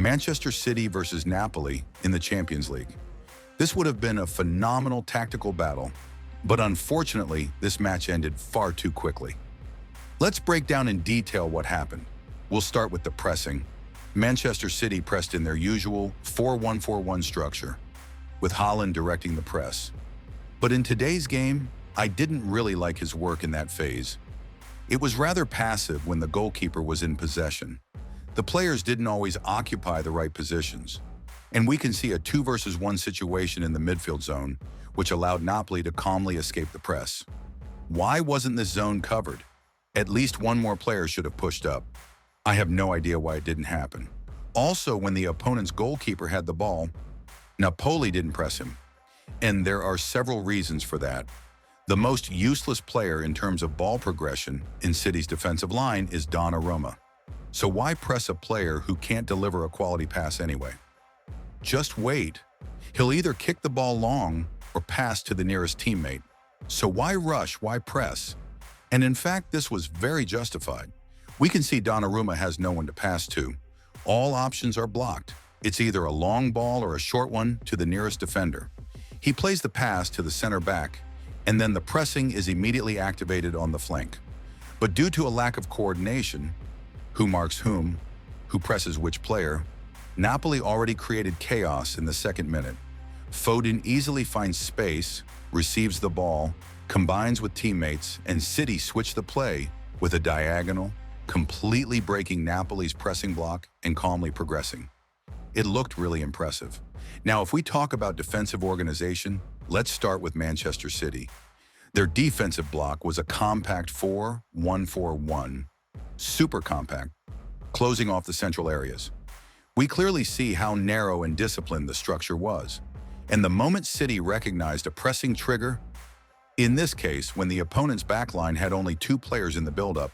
Manchester City versus Napoli in the Champions League. This would have been a phenomenal tactical battle, but unfortunately, this match ended far too quickly. Let's break down in detail what happened. We'll start with the pressing. Manchester City pressed in their usual 4-1-4-1 structure, with Haaland directing the press. But in today's game, I didn't really like his work in that phase. It was rather passive when the goalkeeper was in possession. The players didn't always occupy the right positions, and we can see a 2 versus 1 situation in the midfield zone, which allowed Napoli to calmly escape the press. Why wasn't this zone covered? At least one more player should have pushed up. I have no idea why it didn't happen. Also, when the opponent's goalkeeper had the ball, Napoli didn't press him. And there are several reasons for that. The most useless player in terms of ball progression in City's defensive line is Donnarumma. So why press a player who can't deliver a quality pass anyway? Just wait. He'll either kick the ball long or pass to the nearest teammate. So why rush, why press? And in fact, this was very justified. We can see Donnarumma has no one to pass to. All options are blocked. It's either a long ball or a short one to the nearest defender. He plays the pass to the center back, and then the pressing is immediately activated on the flank. But due to a lack of coordination, who marks whom, who presses which player, Napoli already created chaos in the second minute. Foden easily finds space, receives the ball, combines with teammates, and City switch the play with a diagonal, completely breaking Napoli's pressing block and calmly progressing. It looked really impressive. Now, if we talk about defensive organization, let's start with Manchester City. Their defensive block was a compact 4-1-4-1, super compact, closing off the central areas. We clearly see how narrow and disciplined the structure was. And the moment City recognized a pressing trigger, in this case, when the opponent's backline had only 2 players in the build-up,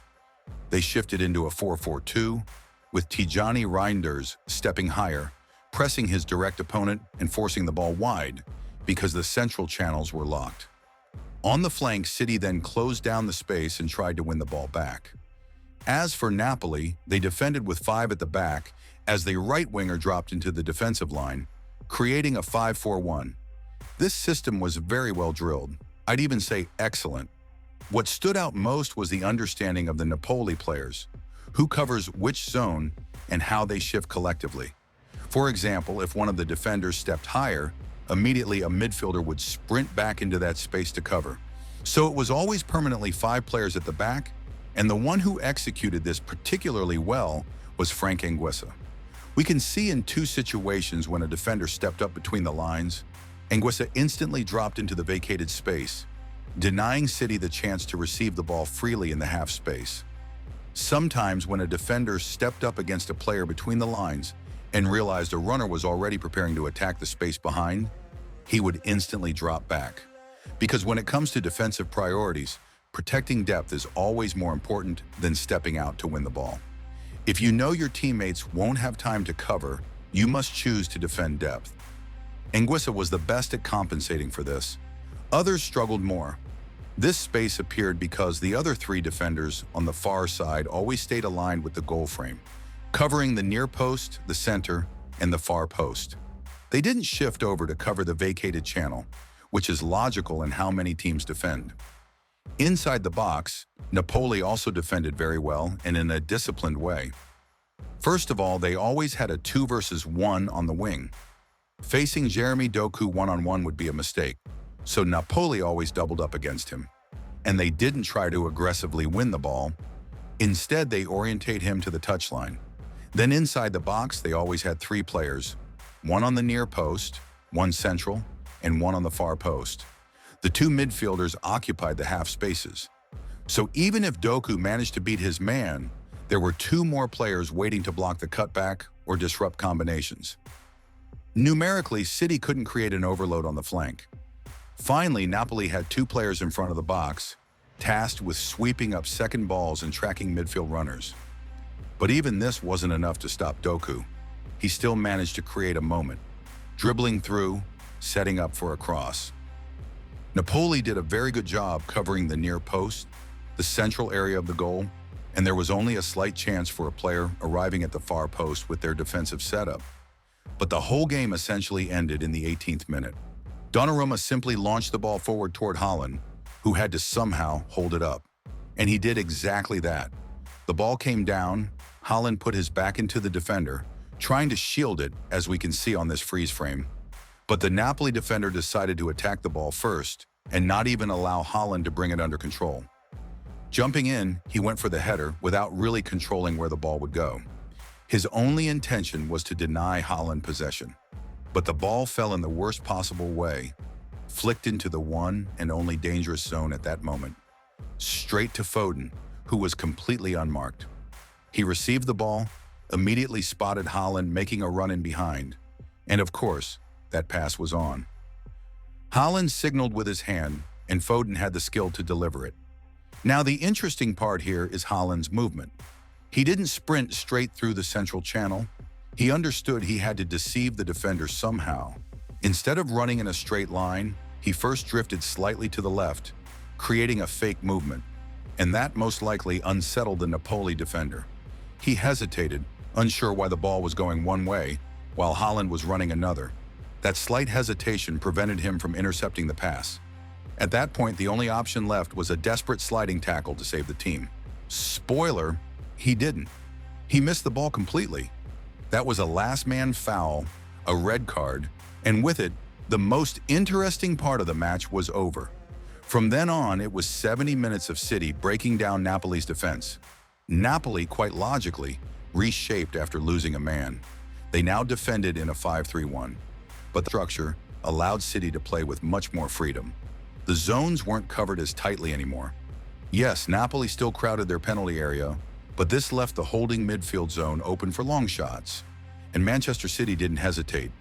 they shifted into a 4-4-2, with Tijani Reinders stepping higher, pressing his direct opponent and forcing the ball wide because the central channels were locked. On the flank, City then closed down the space and tried to win the ball back. As for Napoli, they defended with 5 at the back as the right winger dropped into the defensive line, creating a 5-4-1. This system was very well drilled. I'd even say excellent. What stood out most was the understanding of the Napoli players, who covers which zone and how they shift collectively. For example, if one of the defenders stepped higher, immediately a midfielder would sprint back into that space to cover. So it was always permanently 5 players at the back, and the one who executed this particularly well was Frank Anguissa. We can see in 2 situations when a defender stepped up between the lines, Anguissa instantly dropped into the vacated space, denying City the chance to receive the ball freely in the half space. Sometimes when a defender stepped up against a player between the lines and realized a runner was already preparing to attack the space behind, he would instantly drop back. Because when it comes to defensive priorities, protecting depth is always more important than stepping out to win the ball. If you know your teammates won't have time to cover, you must choose to defend depth. Anguissa was the best at compensating for this. Others struggled more. This space appeared because the other 3 defenders on the far side always stayed aligned with the goal frame, covering the near post, the center, and the far post. They didn't shift over to cover the vacated channel, which is logical in how many teams defend. Inside the box, Napoli also defended very well and in a disciplined way. First of all, they always had a 2 versus 1 on the wing. Facing Jeremy Doku one-on-one would be a mistake, so Napoli always doubled up against him. And they didn't try to aggressively win the ball. Instead, they orientate him to the touchline. Then inside the box, they always had 3 players, 1 on the near post, 1 central, and 1 on the far post. The 2 midfielders occupied the half spaces. So even if Doku managed to beat his man, there were 2 more players waiting to block the cutback or disrupt combinations. Numerically, City couldn't create an overload on the flank. Finally, Napoli had 2 players in front of the box, tasked with sweeping up second balls and tracking midfield runners. But even this wasn't enough to stop Doku. He still managed to create a moment, dribbling through, setting up for a cross. Napoli did a very good job covering the near post, the central area of the goal, and there was only a slight chance for a player arriving at the far post with their defensive setup. But the whole game essentially ended in the 18th minute. Donnarumma simply launched the ball forward toward Haaland, who had to somehow hold it up. And he did exactly that. The ball came down, Haaland put his back into the defender, trying to shield it, as we can see on this freeze frame. But the Napoli defender decided to attack the ball first and not even allow Haaland to bring it under control. Jumping in, he went for the header without really controlling where the ball would go. His only intention was to deny Haaland possession. But the ball fell in the worst possible way, flicked into the one and only dangerous zone at that moment, straight to Foden, who was completely unmarked. He received the ball, immediately spotted Haaland making a run in behind, and of course, that pass was on. Haaland signaled with his hand, and Foden had the skill to deliver it. Now, the interesting part here is Haaland's movement. He didn't sprint straight through the central channel. He understood he had to deceive the defender somehow. Instead of running in a straight line, he first drifted slightly to the left, creating a fake movement, and that most likely unsettled the Napoli defender. He hesitated, unsure why the ball was going one way, while Haaland was running another. That slight hesitation prevented him from intercepting the pass. At that point, the only option left was a desperate sliding tackle to save the team. Spoiler, he didn't. He missed the ball completely. That was a last-man foul, a red card, and with it, the most interesting part of the match was over. From then on, it was 70 minutes of City breaking down Napoli's defense. Napoli, quite logically, reshaped after losing a man. They now defended in a 5-3-1, but the structure allowed City to play with much more freedom. The zones weren't covered as tightly anymore. Yes, Napoli still crowded their penalty area, but this left the holding midfield zone open for long shots, and Manchester City didn't hesitate.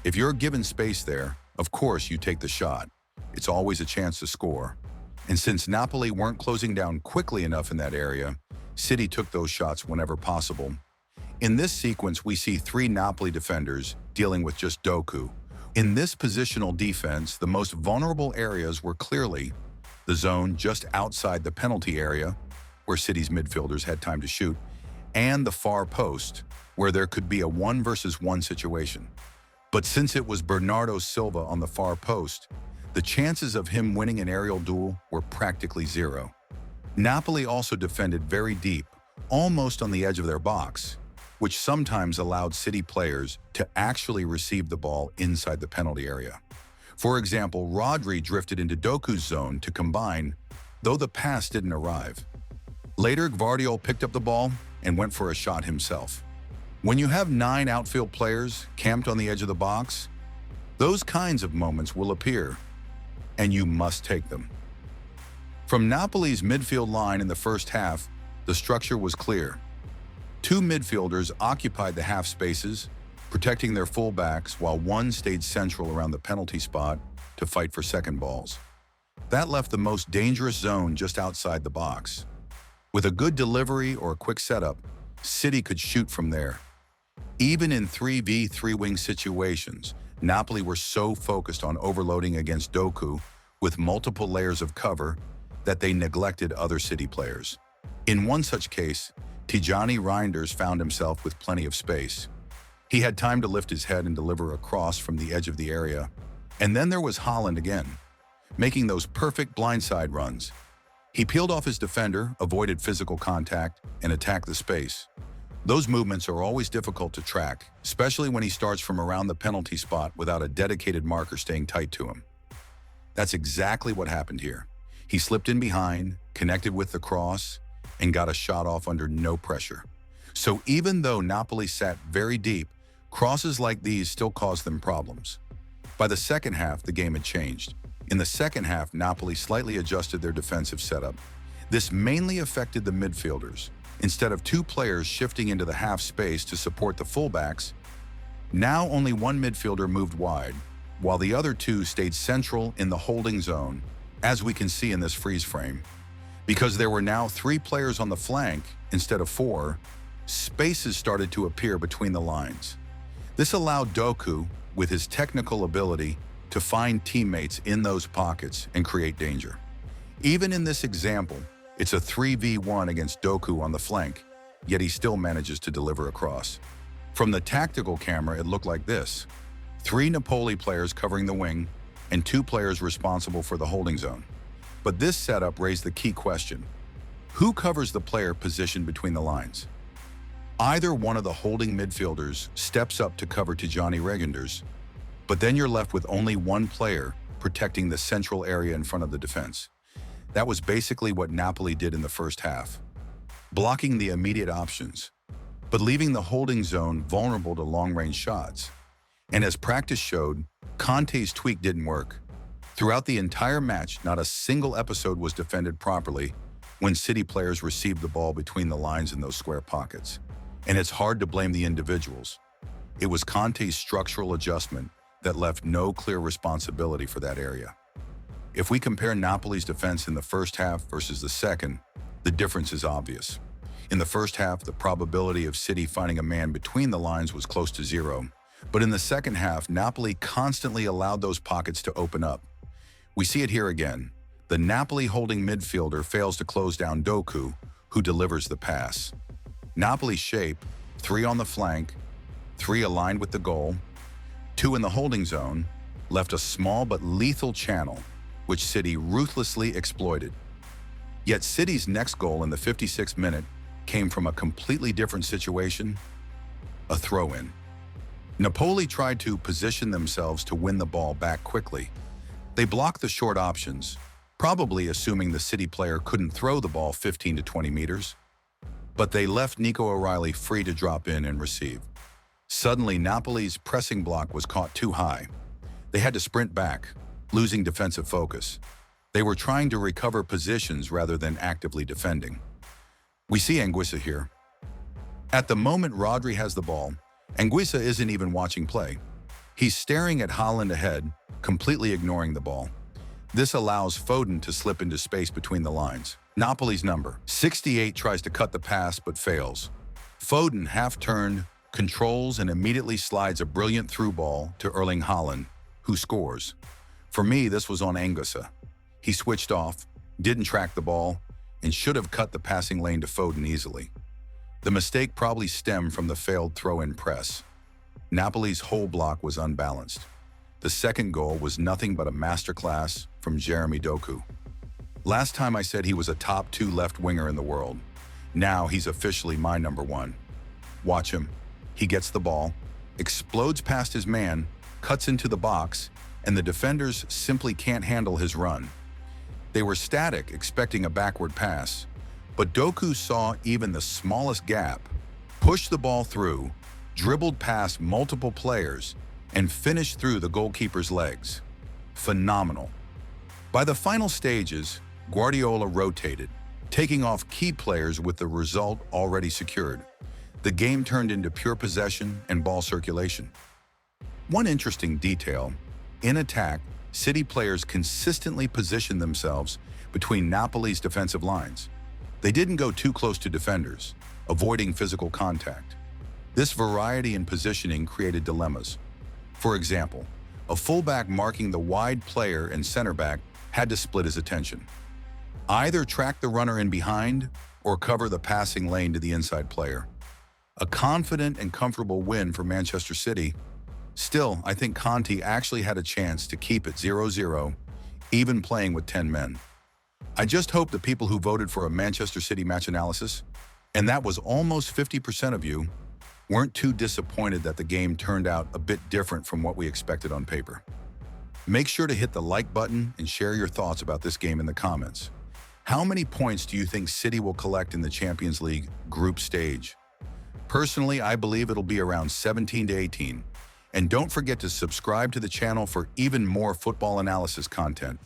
If you're given space there, of course you take the shot. It's always a chance to score. And since Napoli weren't closing down quickly enough in that area, City took those shots whenever possible. In this sequence, we see three Napoli defenders dealing with just Doku. In this positional defense, the most vulnerable areas were clearly the zone just outside the penalty area, where City's midfielders had time to shoot, and the far post, where there could be a 1-versus-1 situation. But since it was Bernardo Silva on the far post, the chances of him winning an aerial duel were practically zero. Napoli also defended very deep, almost on the edge of their box, which sometimes allowed City players to actually receive the ball inside the penalty area. For example, Rodri drifted into Doku's zone to combine, though the pass didn't arrive. Later, Guardiola picked up the ball and went for a shot himself. When you have 9 outfield players camped on the edge of the box, those kinds of moments will appear, and you must take them. From Napoli's midfield line in the first half, the structure was clear. 2 midfielders occupied the half spaces, protecting their fullbacks, while one stayed central around the penalty spot to fight for second balls. That left the most dangerous zone just outside the box. With a good delivery or a quick setup, City could shoot from there. Even in 3v3 wing situations, Napoli were so focused on overloading against Doku with multiple layers of cover that they neglected other City players. In one such case, Tijani Reinders found himself with plenty of space. He had time to lift his head and deliver a cross from the edge of the area. And then there was Haaland again, making those perfect blindside runs. He peeled off his defender, avoided physical contact, and attacked the space. Those movements are always difficult to track, especially when he starts from around the penalty spot without a dedicated marker staying tight to him. That's exactly what happened here. He slipped in behind, connected with the cross, and got a shot off under no pressure. So even though Napoli sat very deep, crosses like these still caused them problems. By the second half, the game had changed. In the second half, Napoli slightly adjusted their defensive setup. This mainly affected the midfielders. Instead of 2 players shifting into the half space to support the fullbacks, now only one midfielder moved wide, while the other 2 stayed central in the holding zone, as we can see in this freeze frame. Because there were now 3 players on the flank instead of 4, spaces started to appear between the lines. This allowed Doku, with his technical ability, to find teammates in those pockets and create danger. Even in this example, It's a 3v1 against Doku on the flank, yet he still manages to deliver a cross. From the tactical camera, it looked like this. 3 Napoli players covering the wing and 2 players responsible for the holding zone. But this setup raised the key question. Who covers the player positioned between the lines? Either one of the holding midfielders steps up to cover Tijani Reginders, but then you're left with only one player protecting the central area in front of the defense. That was basically what Napoli did in the first half, blocking the immediate options, but leaving the holding zone vulnerable to long-range shots. And as practice showed, Conte's tweak didn't work. Throughout the entire match, not a single episode was defended properly when City players received the ball between the lines in those square pockets. And it's hard to blame the individuals. It was Conte's structural adjustment that left no clear responsibility for that area. If we compare Napoli's defense in the first half versus the second, the difference is obvious. In the first half, the probability of City finding a man between the lines was close to 0. But in the second half, Napoli constantly allowed those pockets to open up. We see it here again. The Napoli holding midfielder fails to close down Doku, who delivers the pass. Napoli's shape, 3 on the flank, 3 aligned with the goal, 2 in the holding zone, left a small but lethal channel, which City ruthlessly exploited. Yet City's next goal in the 56th minute came from a completely different situation, a throw-in. Napoli tried to position themselves to win the ball back quickly. They blocked the short options, probably assuming the City player couldn't throw the ball 15 to 20 meters. But they left Nico O'Reilly free to drop in and receive. Suddenly, Napoli's pressing block was caught too high. They had to sprint back, losing defensive focus. They were trying to recover positions rather than actively defending. We see Anguissa here. At the moment Rodri has the ball, Anguissa isn't even watching play. He's staring at Haaland ahead, completely ignoring the ball. This allows Foden to slip into space between the lines. Napoli's number 68 tries to cut the pass but fails. Foden, half-turned, controls and immediately slides a brilliant through ball to Erling Haaland, who scores. For me, this was on Anguissa. He switched off, didn't track the ball, and should have cut the passing lane to Foden easily. The mistake probably stemmed from the failed throw-in press. Napoli's whole block was unbalanced. The second goal was nothing but a masterclass from Jeremy Doku. Last time I said he was a top 2 left winger in the world. Now he's officially my number 1. Watch him. He gets the ball, explodes past his man, cuts into the box, and the defenders simply can't handle his run. They were static, expecting a backward pass, but Doku saw even the smallest gap, pushed the ball through, dribbled past multiple players, and finished through the goalkeeper's legs. Phenomenal. By the final stages, Guardiola rotated, taking off key players with the result already secured. The game turned into pure possession and ball circulation. One interesting detail, in attack, City players consistently positioned themselves between Napoli's defensive lines. They didn't go too close to defenders, avoiding physical contact. This variety in positioning created dilemmas. For example, a fullback marking the wide player and center back had to split his attention. Either track the runner in behind or cover the passing lane to the inside player. A confident and comfortable win for Manchester City. Still, I think Conte actually had a chance to keep it 0-0, even playing with 10 men. I just hope the people who voted for a Manchester City match analysis, and that was almost 50% of you, weren't too disappointed that the game turned out a bit different from what we expected on paper. Make sure to hit the like button and share your thoughts about this game in the comments. How many points do you think City will collect in the Champions League group stage? Personally, I believe it'll be around 17 to 18. And don't forget to subscribe to the channel for even more football analysis content.